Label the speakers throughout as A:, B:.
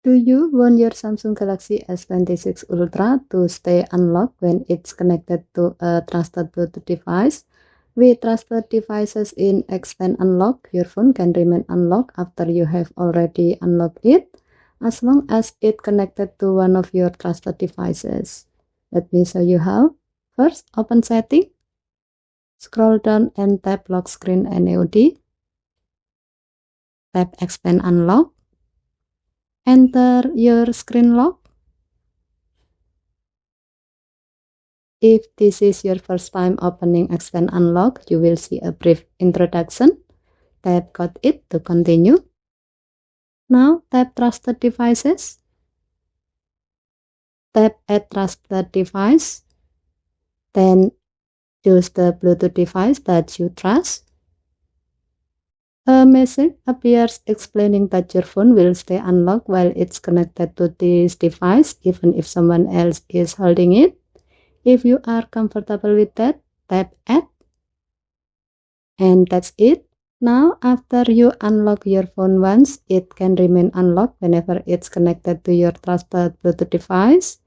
A: Do you want your Samsung Galaxy S26 Ultra to stay unlocked when it's connected to a trusted Bluetooth device? With trusted devices in Expand Unlock, your phone can remain unlocked after you have already unlocked it, as long as it's connected to one of your trusted devices. Let me show you how. First, open Setting, scroll down and tap Lock Screen NAOD, tap Expand Unlock, enter your screen lock. If this is your first time opening Expand Unlock, you will see a brief introduction. Tap Got It to continue. Now tap Trusted Devices. Tap Add Trusted Device. Then choose the Bluetooth device that you trust. A message appears explaining that your phone will stay unlocked while it's connected to this device, even if someone else is holding it. If you are comfortable with that, tap Add. And that's it. Now, after you unlock your phone once, it can remain unlocked whenever it's connected to your trusted Bluetooth device.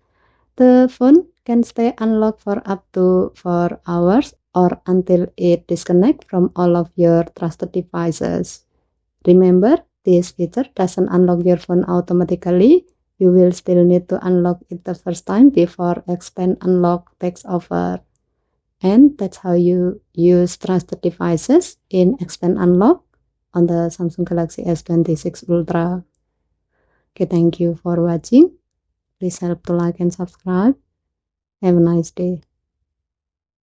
A: The phone can stay unlocked for up to 4 hours or until it disconnects from all of your trusted devices. Remember, this feature doesn't unlock your phone automatically. You will still need to unlock it the first time before Expand Unlock takes over. And that's how you use trusted devices in Expand Unlock on the Samsung Galaxy S26 Ultra. Okay, thank you for watching. Please help to like and subscribe. Have a nice day.